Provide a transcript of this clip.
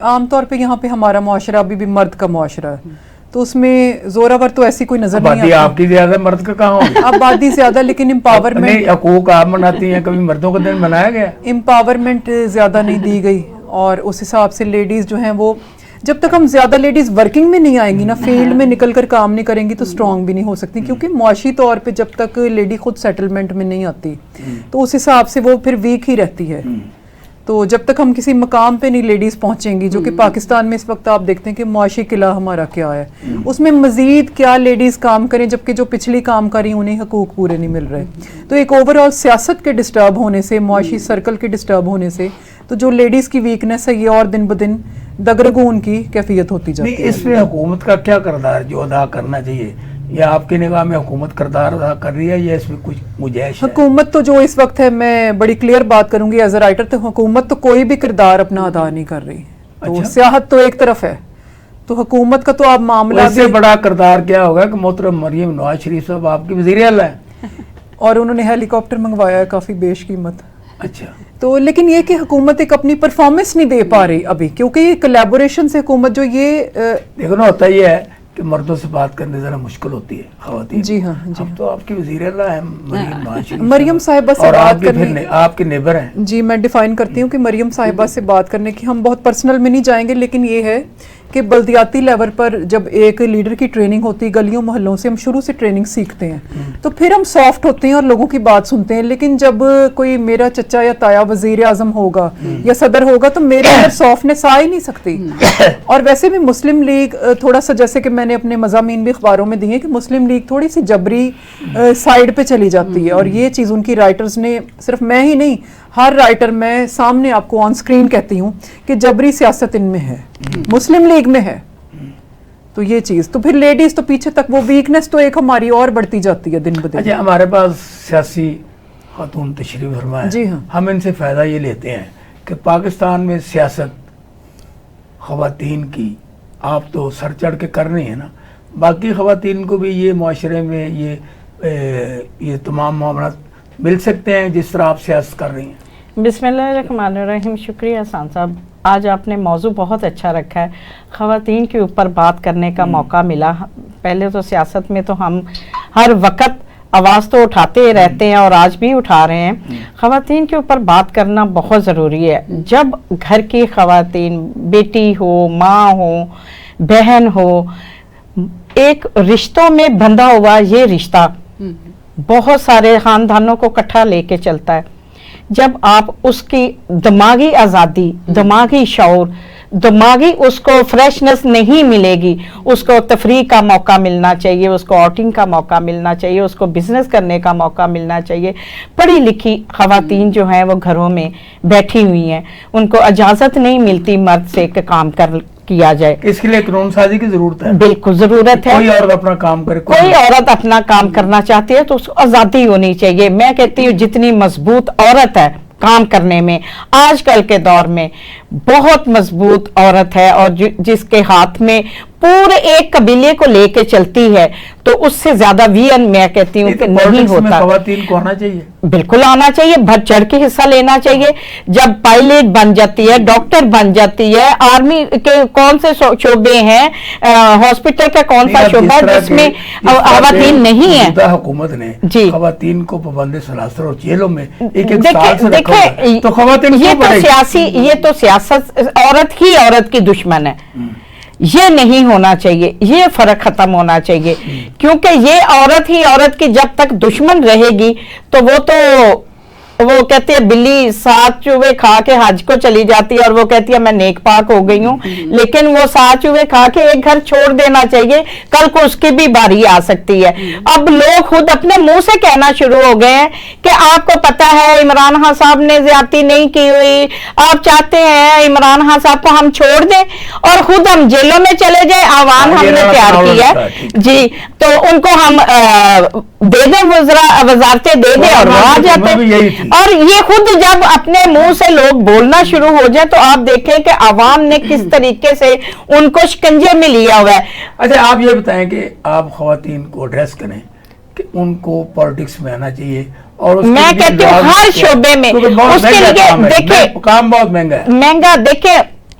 عام طور پہ یہاں پہ ہمارا معاشرہ ابھی بھی مرد کا معاشرہ ہے، تو اس میں زوراور تو ایسی کوئی نظر نہیں آتی. آپ کی زیادہ مرد کا کہاں ہوگی؟ آبادی زیادہ لیکن امپاورمنٹ، حقوق آپ مناتی ہیں، کبھی مردوں کا دن منایا گیا؟ امپاورمنٹ زیادہ نہیں دی گئی، اور اس حساب سے لیڈیز جو ہیں وہ جب تک ہم زیادہ لیڈیز ورکنگ میں نہیں آئیں گی نا، فیلڈ میں نکل کر کام نہیں کریں گی تو سٹرونگ بھی نہیں ہو سکتی، کیونکہ معاشی طور پہ جب تک لیڈی خود سیٹلمنٹ میں نہیں آتی تو اس حساب سے وہ پھر ویک ہی رہتی ہے. تو جب تک ہم کسی مقام پہ نہیں لیڈیز پہنچیں گی، جو کہ پاکستان میں اس وقت آپ دیکھتے ہیں کہ معاشی قلعہ ہمارا کیا ہے، اس میں مزید کیا لیڈیز کام کریں، جبکہ جو پچھلی کام کری انہیں حقوق پورے نہیں مل رہے. تو ایک اوورآل سیاست کے ڈسٹرب ہونے سے، معاشی سرکل کے ڈسٹرب ہونے سے، تو جو لیڈیز کی ویکنس ہے یہ اور دن بدن دگرگون کی کیفیت ہوتی جاتی ہے. اس میں حکومت کا کیا کردار جو ادا کرنا چاہیے، یا آپ کی نگاہ میں حکومت کردار ادا کر رہی ہے، یا اس میں کچھ گنجائش ہے؟ حکومت تو جو اس وقت ہے، میں بڑی کلیئر بات کروں گی ایز اے رائٹر، تو حکومت تو کوئی بھی کردار اپنا ادا نہیں کر رہی. تو سیاحت تو ایک طرف ہے، تو حکومت کا تو آپ معاملہ اس سے بڑا کردار کیا ہوگا کہ محترم مریم نواز شریف صاحب آپ کی وزیر اعلیٰ ہیں، اور انہوں نے ہیلی کاپٹر منگوایا ہے کافی بیش قیمت. اچھا، تو لیکن یہ کہ حکومت ایک اپنی پرفارمنس نہیں دے پا رہی ابھی، کیونکہ یہ کولیبوریشن سے حکومت جو یہ دیکھو نا، ہوتا یہ ہے کہ مردوں سے بات کرنے ذرا مشکل ہوتی ہے خواتین. جی ہاں، جی اب تو آپ کی وزیر اعلیٰ ہیں مریم نواز شریف، مریم صاحبہ سے بات کرنے، آپ کے نیبر ہیں. جی میں ڈیفائن کرتی ہوں کہ مریم صاحبہ سے بات کرنے کی، ہم بہت پرسنل میں نہیں جائیں گے، لیکن یہ ہے کہ بلدیاتی لیول پر جب ایک لیڈر کی ٹریننگ ہوتی ہے، گلیوں محلوں سے ہم شروع سے ٹریننگ سیکھتے ہیں، تو پھر ہم سافٹ ہوتے ہیں اور لوگوں کی بات سنتے ہیں. لیکن جب کوئی میرا چچا یا تایا وزیر اعظم ہوگا یا صدر ہوگا تو میرے اندر سافٹنس آ ہی نہیں سکتی. اور ویسے بھی مسلم لیگ تھوڑا سا، جیسے کہ میں نے اپنے مضامین بھی اخباروں میں دیے، کہ مسلم لیگ تھوڑی سی جبری سائیڈ پہ چلی جاتی ہے، اور یہ چیز ان کی رائٹرز نے، صرف میں ہی نہیں، ہر رائٹر میں سامنے آپ کو آن سکرین کہتی ہوں کہ جبری سیاست ان میں ہے، مسلم لیگ میں ہے. تو یہ چیز تو پھر لیڈیز تو پیچھے تک، وہ ویکنس تو ایک ہماری اور بڑھتی جاتی ہے دن بدن. اچھا، ہمارے پاس سیاسی خاتون تشریف فرما ہے. جی ہاں، ہم ان سے فائدہ یہ لیتے ہیں کہ پاکستان میں سیاست خواتین کی آپ تو سر چڑھ کے کر رہی ہیں نا، باقی خواتین کو بھی یہ معاشرے میں یہ تمام معاملات مل سکتے ہیں جس طرح آپ سیاست کر رہی ہیں؟ بسم اللہ الرحمن الرحیم. شکریہ احسان صاحب، آج آپ نے موضوع بہت اچھا رکھا ہے. خواتین کے اوپر بات کرنے کا موقع ملا. پہلے تو سیاست میں تو ہم ہر وقت آواز تو اٹھاتے رہتے ہیں، اور آج بھی اٹھا رہے ہیں. خواتین کے اوپر بات کرنا بہت ضروری ہے. جب گھر کی خواتین، بیٹی ہو، ماں ہو، بہن ہو، ایک رشتوں میں بندھا ہوا یہ رشتہ بہت سارے خاندانوں کو اکٹھا لے کے چلتا ہے. جب آپ اس کی دماغی آزادی، دماغی شعور، دماغی اس کو فریشنس نہیں ملے گی، اس کو تفریح کا موقع ملنا چاہیے، اس کو آؤٹنگ کا موقع ملنا چاہیے، اس کو بزنس کرنے کا موقع ملنا چاہیے. پڑھی لکھی خواتین جو ہیں وہ گھروں میں بیٹھی ہوئی ہیں، ان کو اجازت نہیں ملتی مرد سے کہ کام کیا جائے. اس کے لیے قانون سازی کی ضرورت ہے. بالکل ضرورت ہے. کوئی عورت اپنا کام کرے، کوئی عورت اپنا کام کرنا چاہتی ہے تو اس کو آزادی ہونی چاہیے. میں کہتی ہوں جتنی مضبوط عورت ہے کام کرنے میں، آج کل کے دور میں بہت مضبوط عورت ہے، اور جس کے ہاتھ میں پورے ایک قبیلے کو لے کے چلتی ہے، تو اس سے زیادہ وین میں کہتی ہوں کہ نہیں ہوتا. خواتین کو آنا چاہیے، بالکل آنا چاہیے، بڑھ چڑھ کے حصہ لینا چاہیے. جب پائلٹ بن جاتی ہے، ڈاکٹر بن جاتی ہے، آرمی کے کون سے شعبے ہیں، ہاسپٹل کا کون سا شعبہ ہے جس میں خواتین نہیں ہیں. حکومت نے خواتین کو پابند سلاسل اور جیلوں میں ایک سال سے رکھا ہے، تو خواتین یہ تو سیاست عورت ہی عورت کی دشمن ہے. یہ نہیں ہونا چاہیے، یہ فرق ختم ہونا چاہیے، کیونکہ یہ عورت ہی عورت کی جب تک دشمن رہے گی تو وہ کہتی ہے بلی 7 چوہے کھا کے حج کو چلی جاتی ہے، اور وہ کہتی ہے میں نیک پاک ہو گئی ہوں. لیکن وہ 7 چوہے کھا کے ایک گھر چھوڑ دینا چاہیے، کل کو اس کی بھی باری آ سکتی ہے. اب لوگ خود اپنے منہ سے کہنا شروع ہو گئے ہیں کہ آپ کو پتا ہے عمران خان صاحب نے زیادتی نہیں کی ہوئی، آپ چاہتے ہیں عمران خان صاحب کو ہم چھوڑ دیں اور خود ہم جیلوں میں چلے جائیں. عوام ہم نے تیار کی ہے جی، تو ان کو ہم دے دیں، وزارتیں دے دیں اور وہ آ جاتے. اور یہ خود جب اپنے منہ سے لوگ بولنا شروع ہو جائے تو آپ دیکھیں کہ عوام نے کس طریقے سے ان کو شکنجے میں لیا ہوا ہے. اچھا، آپ یہ بتائیں کہ آپ خواتین کو ایڈریس کریں کہ ان کو پالیٹکس میں آنا چاہیے، اور میں کہتی ہوں ہر شعبے میں. اس کے لیے دیکھیں کام بہت مہنگا ہے. دیکھیں